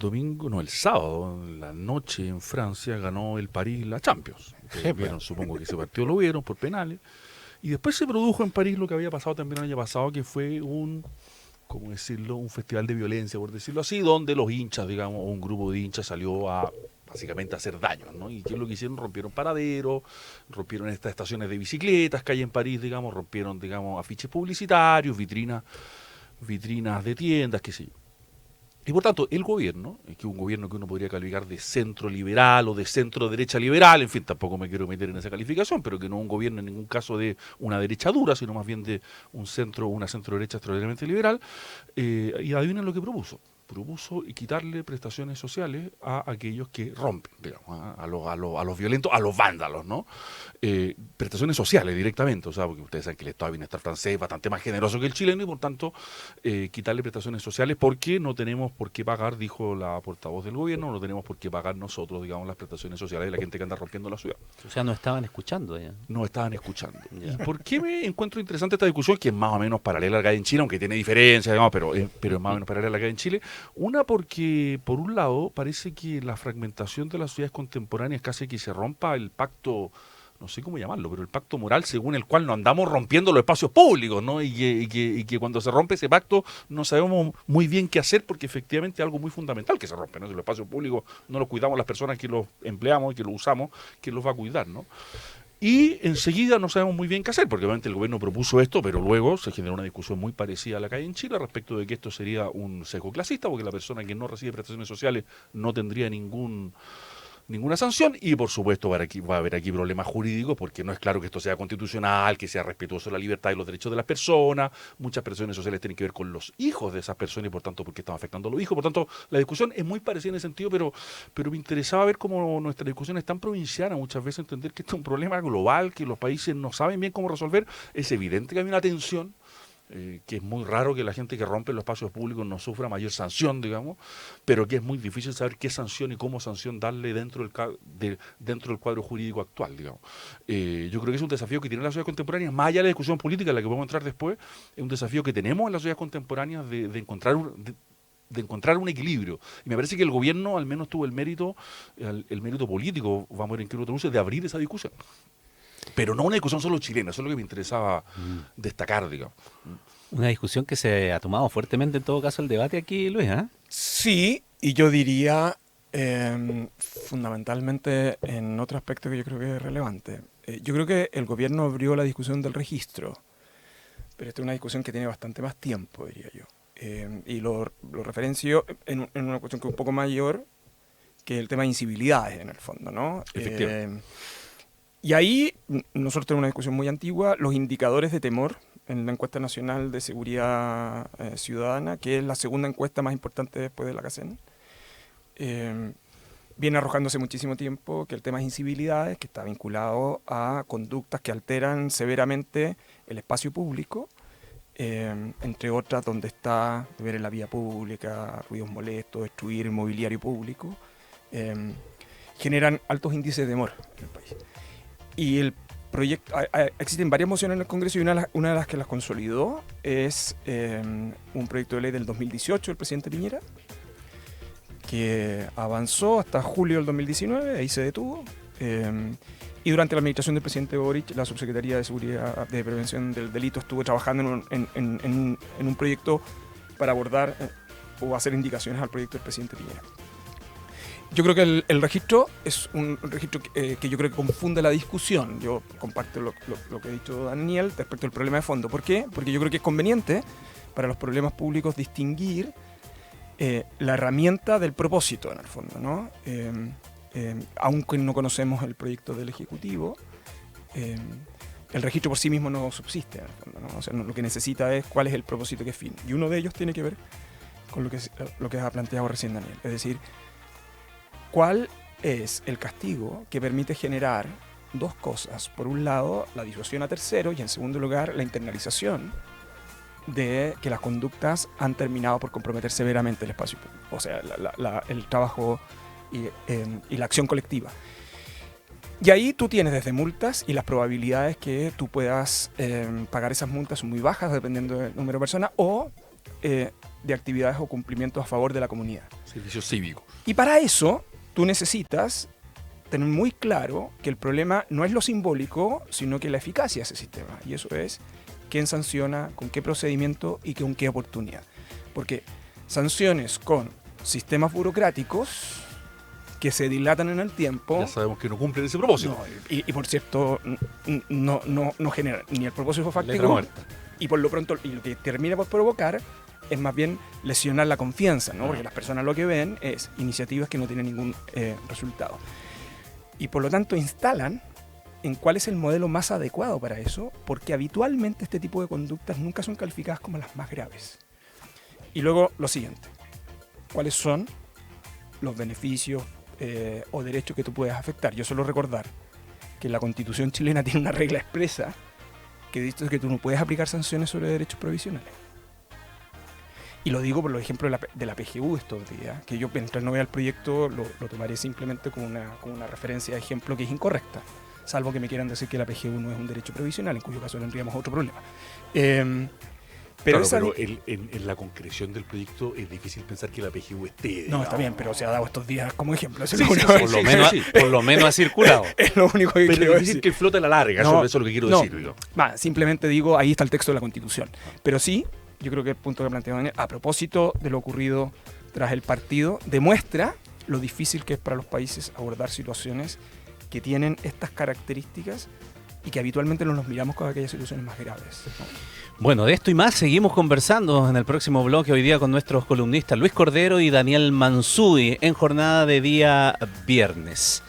domingo, no, el sábado, en la noche en Francia, ganó el París la Champions. Ustedes vieron, supongo que ese partido lo vieron por penales. Y después se produjo en París lo que había pasado también el año pasado, que fue ¿cómo decirlo? Un festival de violencia, por decirlo así, donde los hinchas, digamos, o un grupo de hinchas salió a básicamente a hacer daño, ¿no? ¿Y qué es lo que hicieron? Rompieron paraderos, rompieron estas estaciones de bicicletas que hay en París, digamos, rompieron, digamos, afiches publicitarios, vitrinas de tiendas, qué sé yo. Y por tanto, el gobierno, que es un gobierno que uno podría calificar de centro liberal o de centro derecha liberal, en fin, tampoco me quiero meter en esa calificación, pero que no es un gobierno en ningún caso de una derecha dura, sino más bien de una centro derecha extraordinariamente liberal, y adivinen lo que propuso. Propuso quitarle prestaciones sociales a aquellos que rompen, digamos, a los violentos, a los vándalos, ¿no? Prestaciones sociales directamente, o sea, porque ustedes saben que el Estado de Bienestar francés es bastante más generoso que el chileno y por tanto quitarle prestaciones sociales porque no tenemos por qué pagar, dijo la portavoz del gobierno, no tenemos por qué pagar nosotros, digamos, las prestaciones sociales de la gente que anda rompiendo la ciudad. O sea, no estaban escuchando ya. No estaban escuchando. Ya. ¿Y por qué me encuentro interesante esta discusión, que es más o menos paralela a la que hay en Chile, aunque tiene diferencias, digamos, pero es más o menos paralela a la que hay en Chile? Una, porque por un lado parece que la fragmentación de las ciudades contemporáneas casi que se rompa el pacto, no sé cómo llamarlo, pero el pacto moral según el cual nos andamos rompiendo los espacios públicos, ¿no? Y que cuando se rompe ese pacto no sabemos muy bien qué hacer, porque efectivamente es algo muy fundamental que se rompe, ¿no? Si los espacios públicos no los cuidamos las personas que los empleamos y que los usamos, ¿quién los va a cuidar, no? Y enseguida no sabemos muy bien qué hacer, porque obviamente el gobierno propuso esto, pero luego se generó una discusión muy parecida a la que hay en Chile respecto de que esto sería un sesgo clasista, porque la persona que no recibe prestaciones sociales no tendría ninguna sanción, y por supuesto va a haber aquí problemas jurídicos porque no es claro que esto sea constitucional, que sea respetuoso de la libertad y los derechos de las personas. Muchas prestaciones sociales tienen que ver con los hijos de esas personas y por tanto porque están afectando a los hijos. Por tanto, la discusión es muy parecida en ese sentido, pero me interesaba ver cómo nuestra discusión es tan provinciana, muchas veces entender que esto es un problema global, que los países no saben bien cómo resolver. Es evidente que hay una tensión, que es muy raro que la gente que rompe los espacios públicos no sufra mayor sanción, digamos, pero que es muy difícil saber qué sanción y cómo sanción darle dentro del cuadro jurídico actual, digamos. Yo creo que es un desafío que tiene la sociedad contemporánea, más allá de la discusión política en la que podemos entrar después, es un desafío que tenemos en la sociedad contemporánea de encontrar un equilibrio. Y me parece que el gobierno al menos tuvo el mérito político, vamos a ver en qué lo traduce, de abrir esa discusión. Pero no una discusión solo chilena, eso es lo que me interesaba destacar, digamos. Una discusión que se ha tomado fuertemente en todo caso el debate aquí, Luis, ¿eh? Sí, y yo diría fundamentalmente en otro aspecto que yo creo que es relevante. Yo creo que el gobierno abrió la discusión del registro, pero esta es una discusión que tiene bastante más tiempo, diría yo. Y lo referencio en una cuestión que es un poco mayor, que el tema de incivilidades en el fondo, ¿no? Efectivamente. Y ahí nosotros tenemos una discusión muy antigua, los indicadores de temor en la encuesta nacional de seguridad ciudadana, que es la segunda encuesta más importante después de la CACEN, viene arrojándose muchísimo tiempo que el tema de incivilidades, que está vinculado a conductas que alteran severamente el espacio público, entre otras donde está beber en la vía pública, ruidos molestos, destruir el mobiliario público, generan altos índices de temor en el país. Y el proyecto, existen varias mociones en el Congreso y una de las que las consolidó es un proyecto de ley del 2018 del presidente Piñera, que avanzó hasta julio del 2019, ahí se detuvo. Y durante la administración del presidente Boric, la Subsecretaría de Seguridad de Prevención del Delito estuvo trabajando en un proyecto para abordar o hacer indicaciones al proyecto del presidente Piñera. Yo creo que el registro es un registro que yo creo que confunde la discusión. Yo comparto lo que ha dicho Daniel respecto al problema de fondo. ¿Por qué? Porque yo creo que es conveniente para los problemas públicos distinguir la herramienta del propósito, en el fondo, ¿no? Aunque no conocemos el proyecto del Ejecutivo, el registro por sí mismo no subsiste, en el fondo, ¿no? O sea, lo que necesita es cuál es el propósito que es fin. Y uno de ellos tiene que ver con lo que ha planteado recién Daniel. Es decir, ¿cuál es el castigo que permite generar dos cosas? Por un lado, la disuasión a terceros y en segundo lugar, la internalización de que las conductas han terminado por comprometer severamente el espacio público, o sea, el trabajo y la acción colectiva. Y ahí tú tienes desde multas y las probabilidades que tú puedas pagar esas multas son muy bajas dependiendo del número de personas, o de actividades o cumplimientos a favor de la comunidad. Servicio cívico. Y para eso tú necesitas tener muy claro que el problema no es lo simbólico, sino que la eficacia de ese sistema. Y eso es quién sanciona, con qué procedimiento y con qué oportunidad. Porque sanciones con sistemas burocráticos que se dilatan en el tiempo... Ya sabemos que no cumplen ese propósito. No, y por cierto, no generan ni el propósito fáctico, y por lo pronto, y lo que termina por provocar es más bien lesionar la confianza, ¿no? Porque las personas lo que ven es iniciativas que no tienen ningún resultado. Y por lo tanto instalan en cuál es el modelo más adecuado para eso, porque habitualmente este tipo de conductas nunca son calificadas como las más graves. Y luego lo siguiente, ¿cuáles son los beneficios o derechos que tú puedes afectar? Yo suelo recordar que la Constitución chilena tiene una regla expresa que dice que tú no puedes aplicar sanciones sobre derechos provisionales. Y lo digo por los ejemplos de la PGU estos días, que yo mientras no vea el proyecto lo tomaré simplemente como una referencia de ejemplo que es incorrecta, salvo que me quieran decir que la PGU no es un derecho provisional, en cuyo caso tendríamos otro problema. Pero en la concreción del proyecto es difícil pensar que la PGU esté... No, está bien, pero se ha dado estos días como ejemplo. Eso Sí, es lo sí, único- Por lo menos ha circulado. es lo único que Pero es quiero difícil decir. que flota a la larga, No, eso es lo que quiero no. decir. Digo. Simplemente digo, ahí está el texto de la Constitución. Pero sí, yo creo que el punto que planteaba Daniel, a propósito de lo ocurrido tras el partido, demuestra lo difícil que es para los países abordar situaciones que tienen estas características y que habitualmente no nos miramos con aquellas situaciones más graves, ¿no? Bueno, de esto y más seguimos conversando en el próximo bloque hoy día con nuestros columnistas Luis Cordero y Daniel Mansuy en jornada de día viernes.